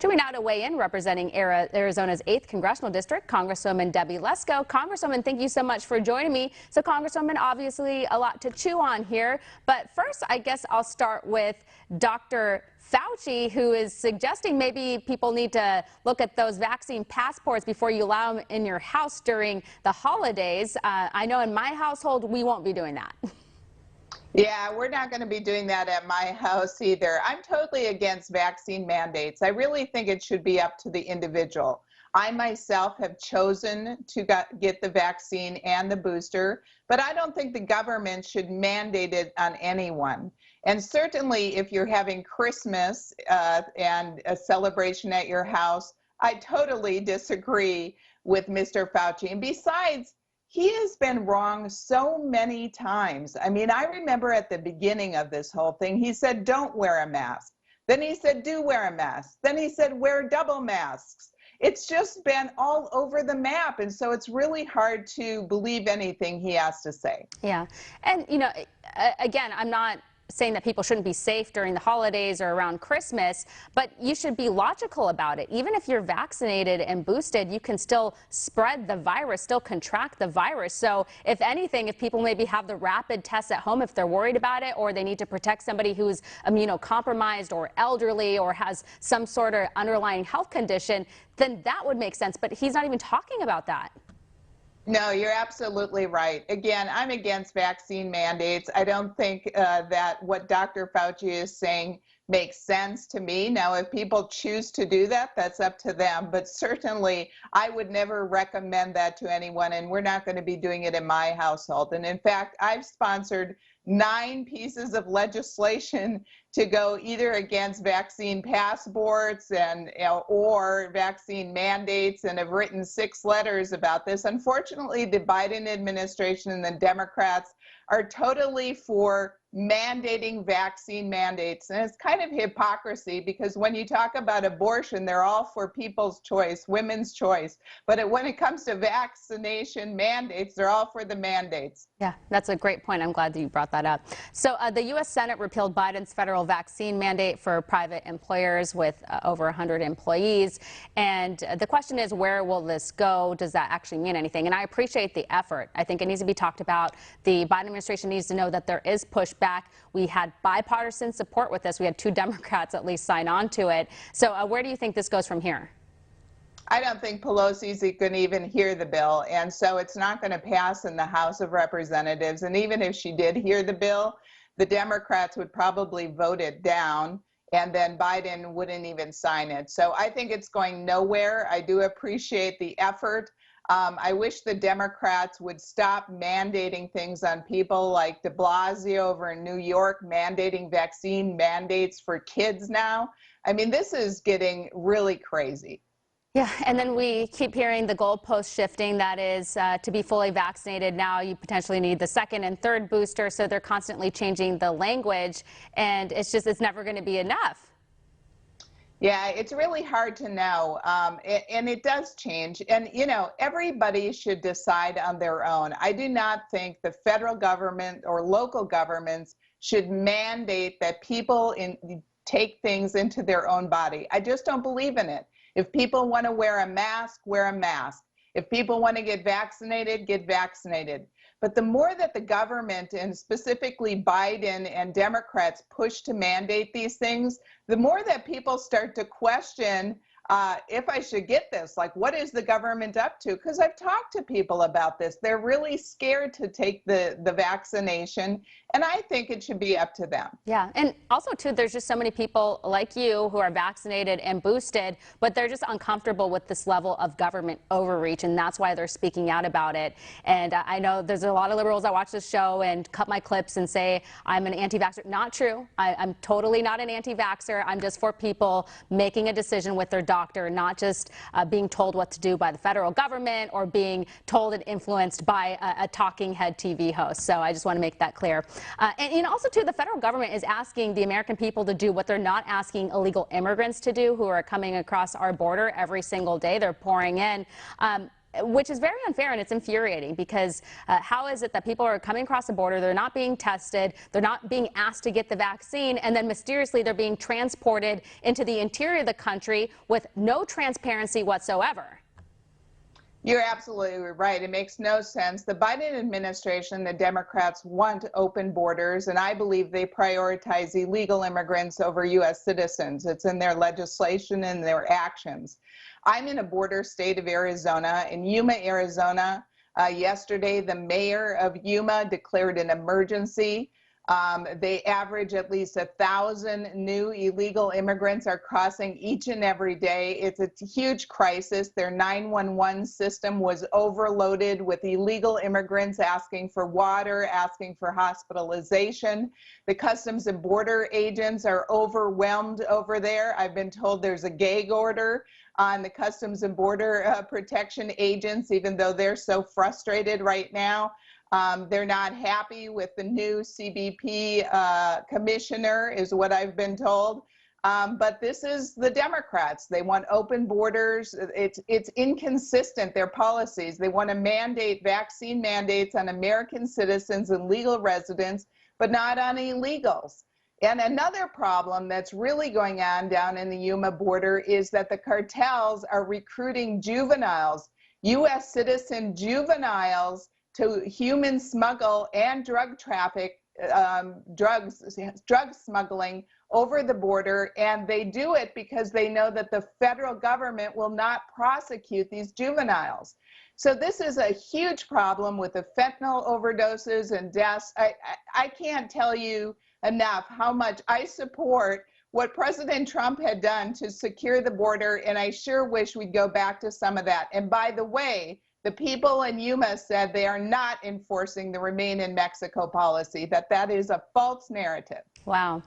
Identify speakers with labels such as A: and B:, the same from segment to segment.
A: Joining now to weigh in, representing Arizona's 8th Congressional District, Congresswoman Debbie Lesko. Congresswoman, thank you so much for joining me. So, Congresswoman, obviously a lot to chew on here. But first, I guess I'll start with Dr. Fauci, who is suggesting maybe people need to look at those vaccine passports before you allow them in your house during the holidays. I know in my household, we won't be doing that.
B: Yeah, we're not going to be doing that at my house either. I'm totally against vaccine mandates. I really think it should be up to the individual. I myself have chosen to get the vaccine and the booster, but I don't think the government should mandate it on anyone. And certainly if you're having Christmas and a celebration at your house, I totally disagree with Mr. Fauci. And besides, he has been wrong so many times. I mean, I remember at the beginning of this whole thing, he said, don't wear a mask. Then he said, do wear a mask. Then he said, wear double masks. It's just been all over the map. And so it's really hard to believe anything he has to say.
A: Yeah. And, you know, again, I'm not saying that people shouldn't be safe during the holidays or around Christmas, but you should be logical about it. Even if you're vaccinated and boosted, you can still spread the virus, still contract the virus. So if anything, if people maybe have the rapid tests at home, if they're worried about it, or they need to protect somebody who's immunocompromised or elderly or has some sort of underlying health condition, then that would make sense. But he's not even talking about that.
B: No, you're absolutely right. Again, I'm against vaccine mandates. I don't think that what Dr. Fauci is saying makes sense to me. Now, if people choose to do that, that's up to them. But certainly, I would never recommend that to anyone, and we're not going to be doing it in my household. And in fact, I've sponsored 9 pieces of legislation to go either against vaccine passports and or vaccine mandates, and have written 6 letters about this. Unfortunately, the Biden administration and the Democrats are totally for mandating vaccine mandates. And it's kind of hypocrisy, because when you talk about abortion, they're all for people's choice, women's choice. But when it comes to vaccination mandates, they're all for the mandates.
A: Yeah, that's a great point. I'm glad that you brought that up. So the U.S. Senate repealed Biden's federal vaccine mandate for private employers with over 100 employees. And the question is, where will this go? Does that actually mean anything? And I appreciate the effort. I think it needs to be talked about. The Biden administration needs to know that there is pushback. We had bipartisan support with this. We had 2 Democrats at least sign on to it. So where do you think this goes from here?
B: I don't think Pelosi's going to even hear the bill, and so it's not going to pass in the House of Representatives. And even if she did hear the bill, the Democrats would probably vote it down, and then Biden wouldn't even sign it. So I think it's going nowhere. I do appreciate the effort. I wish the Democrats would stop mandating things on people, like de Blasio over in New York mandating vaccine mandates for kids now. I mean, this is getting really crazy.
A: Yeah, and then we keep hearing the goalpost shifting. That is, to be fully vaccinated now, you potentially need the 2nd and 3rd booster. So they're constantly changing the language, and it's never going to be enough.
B: Yeah, it's really hard to know, and it does change. And, you know, everybody should decide on their own. I do not think the federal government or local governments should mandate that people take things into their own body. I just don't believe in it. If people want to wear a mask, wear a mask. If people want to get vaccinated, get vaccinated. But the more that the government, and specifically Biden and Democrats, push to mandate these things, the more that people start to question if I should get this. Like, what is the government up to? Because I've talked to people about this. They're really scared to take the vaccination, and I think it should be up to them.
A: Yeah, and also, too, there's just so many people like you who are vaccinated and boosted, but they're just uncomfortable with this level of government overreach, and that's why they're speaking out about it. And I know there's a lot of liberals that watch this show and cut my clips and say I'm an anti-vaxxer. Not true. I'm totally not an anti-vaxxer. I'm just for people making a decision with their doctor, not just being told what to do by the federal government or being told and influenced by a talking head TV host. So I just want to make that clear. And also, too, the federal government is asking the American people to do what they're not asking illegal immigrants to do, who are coming across our border every single day. They're pouring in. which is very unfair, and it's infuriating because how is it that people are coming across the border, they're not being tested, they're not being asked to get the vaccine, and then mysteriously they're being transported into the interior of the country with no transparency whatsoever?
B: You're absolutely right. It makes no sense. The Biden administration, the Democrats want open borders, and I believe they prioritize illegal immigrants over U.S. citizens. It's in their legislation and their actions. I'm in a border state of Arizona, in Yuma, Arizona. Yesterday, the mayor of Yuma declared an emergency. They average at least 1,000 new illegal immigrants are crossing each and every day. It's a huge crisis. Their 911 system was overloaded with illegal immigrants asking for water, asking for hospitalization. The Customs and Border agents are overwhelmed over there. I've been told there's a gag order on the Customs and Border Protection agents, even though they're so frustrated right now. They're not happy with the new CBP commissioner, is what I've been told. But this is the Democrats. They want open borders. It's inconsistent, their policies. They want to mandate vaccine mandates on American citizens and legal residents, but not on illegals. And another problem that's really going on down in the Yuma border is that the cartels are recruiting juveniles, U.S. citizen juveniles, to human smuggle and drug traffic, drug smuggling over the border, and they do it because they know that the federal government will not prosecute these juveniles. So this is a huge problem with the fentanyl overdoses and deaths. I can't tell you enough how much I support what President Trump had done to secure the border, and I sure wish we'd go back to some of that. And by the way, the people in Yuma said they are not enforcing the Remain in Mexico policy, that is a false narrative.
A: Wow.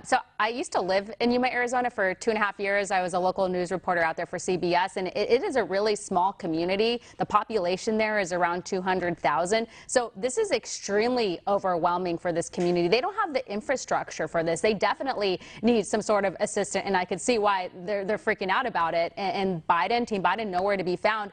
A: So I used to live in Yuma, Arizona for 2.5 years. I was a local news reporter out there for CBS, and it is a really small community. The population there is around 200,000. So this is extremely overwhelming for this community. They don't have the infrastructure for this. They definitely need some sort of assistance, and I could see why they're freaking out about it. And Team Biden, nowhere to be found.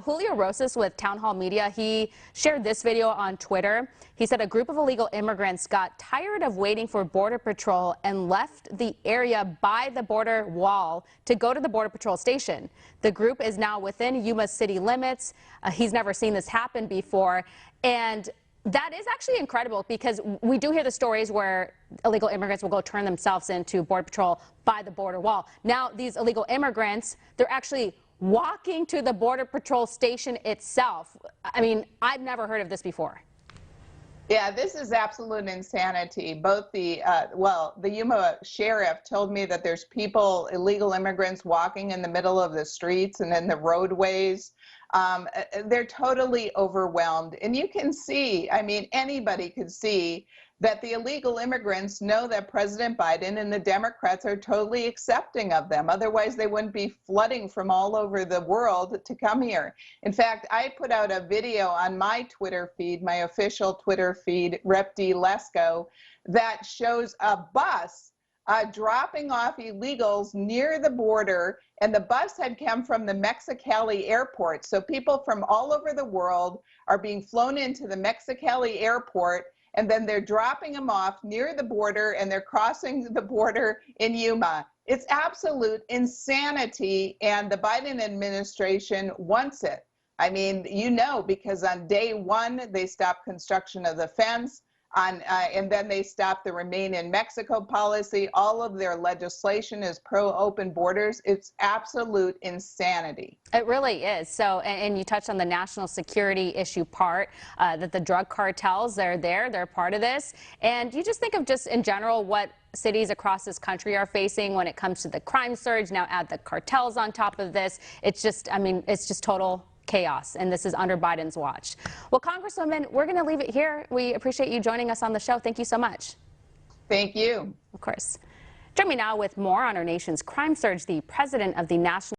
A: Julio Rosas with Town Hall Media, he shared this video on Twitter. He said a group of illegal immigrants got tired of waiting for Border Patrol and left the area by the border wall to go to the Border Patrol station. The group is now within Yuma city limits. He's never seen this happen before. And that is actually incredible because we do hear the stories where illegal immigrants will go turn themselves into Border Patrol by the border wall. Now, these illegal immigrants, they're actually walking to the Border Patrol station itself. I mean, I've never heard of this before.
B: Yeah, this is absolute insanity. Both the Yuma sheriff told me that there's people, illegal immigrants, walking in the middle of the streets and in the roadways. They're totally overwhelmed. And you can see, I mean, anybody could see that the illegal immigrants know that President Biden and the Democrats are totally accepting of them. Otherwise, they wouldn't be flooding from all over the world to come here. In fact, I put out a video on my Twitter feed, my official Twitter feed, Rep D Lesko, that shows a bus dropping off illegals near the border, and the bus had come from the Mexicali airport. So people from all over the world are being flown into the Mexicali airport, and then they're dropping them off near the border, and they're crossing the border in Yuma. It's absolute insanity, and the Biden administration wants it. I mean, you know, because on day one, they stopped construction of the fence, and then they stopped the Remain in Mexico policy. All of their legislation is pro-open borders. It's absolute insanity.
A: It really is. So, and you touched on the national security issue part, that the drug cartels, they're part of this. And you just think of just in general what cities across this country are facing when it comes to the crime surge. Now add the cartels on top of this. It's just, I mean, it's just total chaos, and this is under Biden's watch. Well, Congresswoman, we're going to leave it here. We appreciate you joining us on the show. Thank you so much.
B: Thank you.
A: Of course. Join me now with more on our nation's crime surge, the president of the National